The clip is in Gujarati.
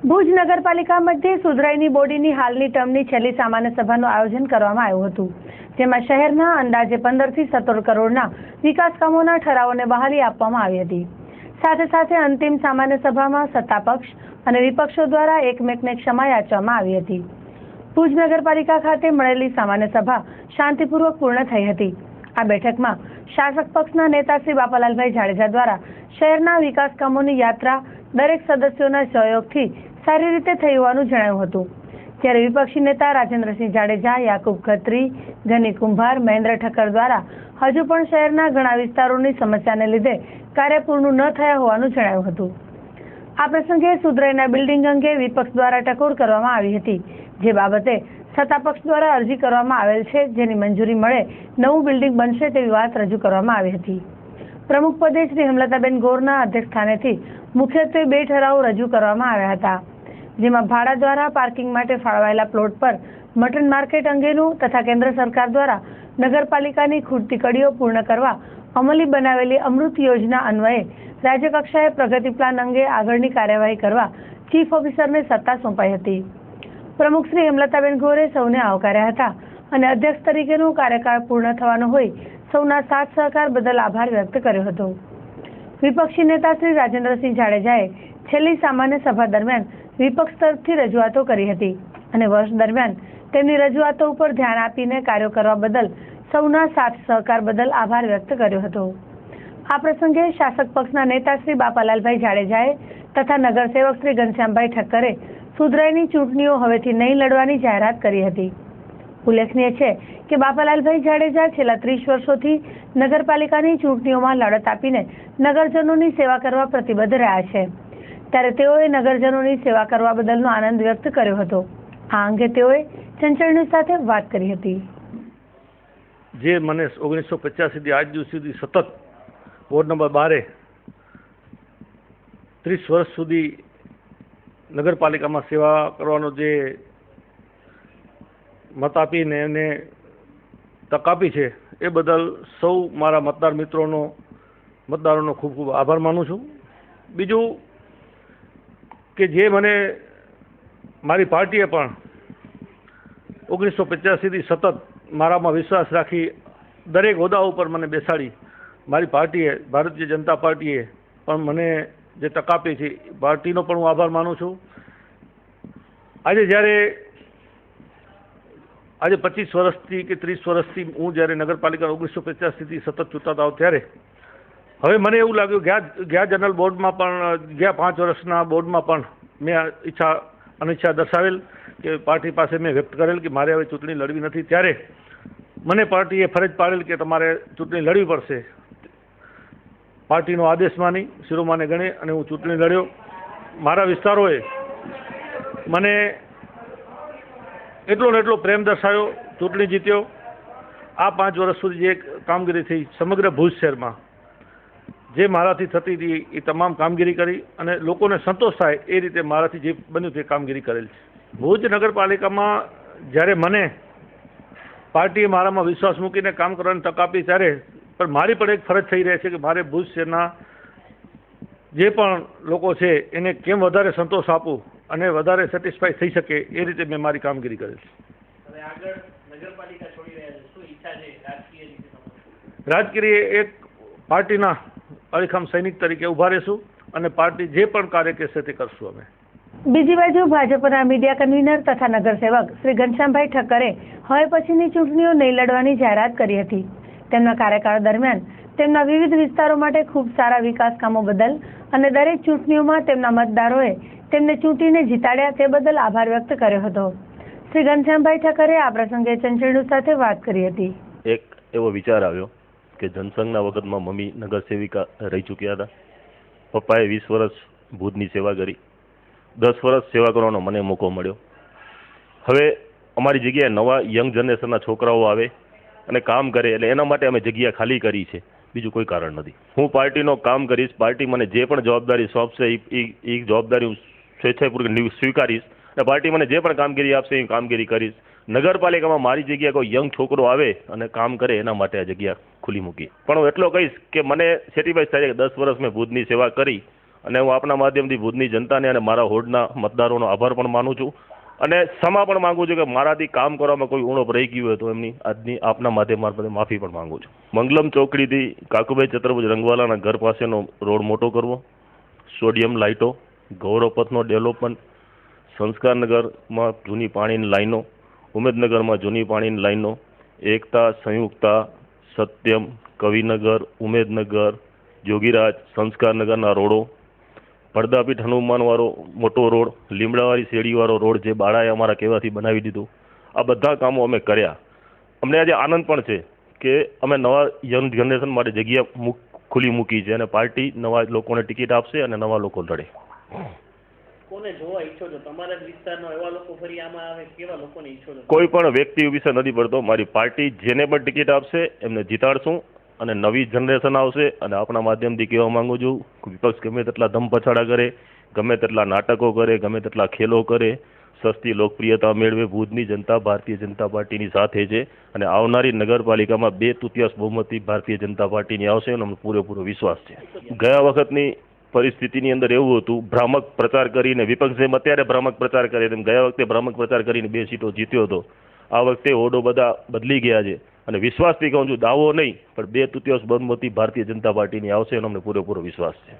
ભુજ નગરપાલિકા મધ્યે સુધરાઈની બોડીની હાલની ટર્મની છેલ્લી સામાન્ય સભાનું આયોજન કરવામાં આવ્યું હતું, જેમાં શહેરના અંદાજે 15 થી 17 કરોડના વિકાસ કામોના ઠરાવોને બહાલી આપવામાં આવી હતી। સાથે સાથે અંતિમ સામાન્ય સભામાં સત્તાપક્ષ અને વિપક્ષો દ્વારા એકમેકને ક્ષમા યાચવામાં આવી હતી। ભુજ નગરપાલિકા ખાતે મળેલી સામાન્ય સભા શાંતિપૂર્વક પૂર્ણ થઈ હતી। આ બેઠકમાં શાસક પક્ષના નેતા શ્રી બાપાલાલભાઈ જાડેજા દ્વારા શહેરના વિકાસ કામોની યાત્રા દરેક સદસ્યોના સહયોગથી સારી રીતે થઈ હોવાનું જણાવ્યું હતું, ત્યારે વિપક્ષી નેતા રાજેન્દ્રસિંહ જાડેજા, યાકુબ ખત્રી, ગની કુંભાર, મહેન્દ્ર ઠક્કર દ્વારા હજુ પણ શહેરના ઘણા વિસ્તારોની સમસ્યાને લીધે કાર્ય પૂર્ણ ન થયા હોવાનું જણાવ્યું હતું। આ પ્રસંગે સુધરાઈના બિલ્ડિંગ અંગે વિપક્ષ દ્વારા ટકોર કરવામાં આવી હતી, જે બાબતે સત્તાપક્ષ દ્વારા અરજી કરવામાં આવેલ છે, જેની મંજૂરી મળે નવું બિલ્ડિંગ બનશે તેવી વાત રજૂ કરવામાં આવી હતી। પ્રમુખ પદે શ્રી હેમલતાબેન ગોરના અધ્યક્ષસ્થાનેથી મુખ્યત્વે 2 ઠરાવો રજૂ કરવામાં આવ્યા હતા, જેમાં ભાડા દ્વારા પાર્કિંગ માટે ફાળવાયેલા પ્લોટ પર મટન માર્કેટ અંગેનું તથા કેન્દ્ર સરકાર દ્વારા નગરપાલિકાની ખૂટતી કડીઓ પૂર્ણ કરવા અમલી બનાવેલી અમૃત યોજના અન્વયે રાજ્ય કક્ષાએ પ્રગતિ પ્લાન અંગે આગળની કાર્યવાહી કરવા ચીફ ઓફિસરને સત્તા સોંપાઈ હતી। પ્રમુખ શ્રી હેમલતાબેન ગોરે સૌને આવકાર્યા હતા અને અધ્યક્ષ તરીકેનો કાર્યકાળ પૂર્ણ થવાનો હોય સૌના સાથ સહકાર બદલ આભાર વ્યક્ત કર્યો હતો। વિપક્ષી નેતા શ્રી રાજેન્દ્રસિંહ જાડેજાએ છેલ્લી સામાન્ય સભા દરમિયાન વિપક્ષ તરફથી રજૂઆતો કરી હતી અને વર્ષ દરમિયાન તેમની રજૂઆતો ઉપર ધ્યાન આપીને કાર્યો કરવા બદલ સૌના સાથ સહકાર બદલ આભાર વ્યક્ત કર્યો હતો। આ પ્રસંગે શાસક પક્ષના નેતા શ્રી બાપાલાલભાઈ જાડેજાએ તથા નગરસેવક શ્રી ઘનશ્યામભાઈ ઠક્કરે સુધરાઈની ચૂંટણીઓ હવેથી નહીં લડવાની જાહેરાત કરી હતી। ઉલ્લેખનીય છે કે બાપાલાલભાઈ જાડેજા છેલ્લા 30 વર્ષોથી નગરપાલિકાની ચૂંટણીઓમાં લડત આપીને નગરજનોની સેવા કરવા પ્રતિબદ્ધ રહ્યા છે, ત્યારે તેઓએ નગરજનોની સેવા કરવા બદલનો આનંદ વ્યક્ત કર્યો હતો। આ અંગે તેઓએ ચંચળ ન્યૂઝ સાથે વાત કરી હતી। જે મને 1985 થી આજ દિવસ સુધી સતત વોર્ડ નંબર 12 30 વર્ષ સુધી નગરપાલિકામાં સેવા કરવાનો જે મત આપીને એને તક આપી છે એ બદલ સૌ મારા મતદારોનો ખૂબ ખૂબ આભાર માનું છું। બીજું કે જે મને મારી પાર્ટીએ પણ 1985 થી સતત મારામાં વિશ્વાસ રાખી દરેક હોદ્દા ઉપર મને બેસાડી મારી પાર્ટીએ ભારતીય જનતા પાર્ટીએ પણ મને જે તક આપી છે પાર્ટીનો પણ હું આભાર માનું છું। આજે 25 વર્ષથી કે 30 વર્ષથી હું જ્યારે નગરપાલિકા 1985 થી સતત ચૂંટાતા આવું ત્યારે હવે મને એવું લાગ્યું ગયા જનરલ બોર્ડમાં પણ ગયા 5 વર્ષના બોર્ડમાં પણ મેં અનિચ્છા દર્શાવેલ કે પાર્ટી પાસે મેં વ્યક્ત કરેલ કે મારે હવે ચૂંટણી લડવી નથી, ત્યારે મને પાર્ટીએ ફરજ પાડેલ કે તમારે ચૂંટણી લડવી પડશે। પાર્ટીનો આદેશ માની શિરોમાને ગણી અને હું ચૂંટણી લડ્યો। મારા વિસ્તારોએ મને એટલો ને એટલો પ્રેમ દર્શાવ્યો, ચૂંટણી જીત્યો। આ 5 વર્ષ સુધી જે કામગીરી થઈ સમગ્ર ભુજ શહેરમાં જે મારાથી થતી હતી એ તમામ કામગીરી કરી અને લોકોને સંતોષ થાય એ રીતે મારાથી જે બન્યું તે કામગીરી કરેલ છે। ભુજ નગરપાલિકામાં જ્યારે મને પાર્ટીએ મારામાં વિશ્વાસ મૂકીને કામ કરવાની તક આપી ત્યારે પણ મારી પણ એક ફરજ થઈ રહી છે કે મારે ભુજ શહેરના જે પણ લોકો છે એને કેમ વધારે સંતોષ આપું અને વધારે સેટિસ્ફાઈ થઈ શકે એ રીતે મેં મારી કામગીરી કરેલ છે। રાજકીય એક પાર્ટીના અડીખમ સૈનિક તરીકે ઊભા રહીશું અને પાર્ટી જે પણ કાર્ય કહેશે તે કરશું અમે। બીજી બાજુ ભાજપના મીડિયા કન્વીનર તથા નગરસેવક શ્રી ઘનશ્યામભાઈ ઠક્કરે હવે પછીની ચૂંટણીઓ નહીં લડવાની જાહેરાત કરી હતી। તેમના કાર્યકાળ દરમિયાન તેમના વિવિધ વિસ્તારો માટે ખૂબ સારા વિકાસ કામો બદલ અને દરેક ચૂંટણીઓમાં તેમના મતદારોએ તેમને ચૂંટીને જીતાડ્યા તે બદલ આભાર વ્યક્ત કર્યો હતો। શ્રી ઘનશ્યામભાઈ ઠક્કરે આ પ્રસંગે ચંચળ ન્યૂઝ સાથે વાત કરી હતી। એક એવો વિચાર આવ્યો કે જનસંઘના વખતમાં મમ્મી નગરસેવિકા રહી ચૂક્યા હતા, પપ્પાએ 20 વર્ષ ભુજની સેવા કરી, 10 વર્ષ સેવા કરવાનો મને મોકો મળ્યો। હવે અમારી જગ્યાએ નવા યંગ જનરેશનના છોકરાઓ આવે અને કામ કરે એટલે એના માટે અમે જગ્યા ખાલી કરી છે, બીજું કોઈ કારણ નથી। હું પાર્ટીનો કામ કરીશ, પાર્ટી મને જે પણ જવાબદારી સોંપશે એ જવાબદારી હું સ્વેચ્છાપૂર્વક સ્વીકારીશ અને પાર્ટી મને જે પણ કામગીરી આપશે એ કામગીરી કરીશ। નગરપાલિકામાં મારી જગ્યાએ કોઈ યંગ છોકરો આવે અને કામ કરે એના માટે આ જગ્યા ખુલ્લી મૂકી। પણ હું એટલો કહીશ કે મને સેટિસ્ફાઈ થાય કે 10 વર્ષ મેં ભુજની સેવા કરી અને હું આપના માધ્યમથી ભુજની જનતાને અને મારા હોડના મતદારોનો આભાર પણ માનું છું અને ક્ષમા પણ માંગુ છું કે મારાથી કામ કરવામાં કોઈ ઉણપ રહી ગયું હોય તો એમની આજની આપના માધ્યમ મારફતે માફી પણ માંગુ છું. મંગલમ ચોકડીથી કાકુભાઈ ચતુર્ભુજ રંગવાલાના ઘર પાસેનો રોડ મોટો કરવો, સોડિયમ લાઇટો, ગૌરવપથનો ડેવલપમેન્ટ, સંસ્કારનગરમાં જૂની પાણીની લાઈનો, ઉમેદનગરમાં જૂની પાણીની લાઈનો, એકતા, સંયુક્તા, સત્યમ, કવિનગર, ઉમેદનગર, જોગીરાજ, સંસ્કારનગરના રોડો, પડદાપીઠ હનુમાનવાળો મોટો રોડ, લીમડાવાળી શેરીવાળો રોડ જે બાળાએ અમારા કહેવાથી બનાવી દીધું, આ બધા કામો અમે કર્યા. અમને આજે આનંદ પણ છે કે અમે નવા યંગ જનરેશન માટે જગ્યા ખુલ્લી મૂકી છે અને પાર્ટી નવા લોકોને ટિકિટ આપશે અને નવા લોકો લડે. કોને જોવા ઈચ્છો છો? તમારા જ વિસ્તારના એવા લોકો ફરી આમાં આવે, કેવા લોકોને ઈચ્છો છો? કોઈ પણ વ્યક્તિ વિશે નથી પડતો. મારી પાર્ટી જેને પણ ટિકિટ આપશે એમને જીતાડશું અને નવી જનરેશન આવશે. અને આપણા માધ્યમથી કહેવા માંગુ છું, વિપક્ષ ગમે તેટલા ધમ પછાડા કરે, ગમે તેટલા નાટકો કરે, ગમે તેટલા ખેલો કરે, સસ્તી લોકપ્રિયતા મેળવે, ભુજની જનતા ભારતીય જનતા પાર્ટીની સાથે છે અને આવનારી નગરપાલિકામાં 2/3 બહુમતી ભારતીય જનતા પાર્ટીની આવશે એનો અમને પૂરેપૂરો વિશ્વાસ છે. ગયા વખતની પરિસ્થિતિની અંદર એવું હતું, ભ્રામક પ્રચાર કરીને વિપક્ષ જેમ અત્યારે ભ્રામક પ્રચાર કરે તેમ ગયા વખતે ભ્રામક પ્રચાર કરીને 2 સીટો જીત્યો હતો. આ વખતે હોડો બધા બદલી ગયા છે અને વિશ્વાસથી કહું છું, દાવો નહીં પણ 2/3 બહુમતી ભારતીય જનતા પાર્ટીની આવશે એનો અમને પૂરેપૂરો વિશ્વાસ છે.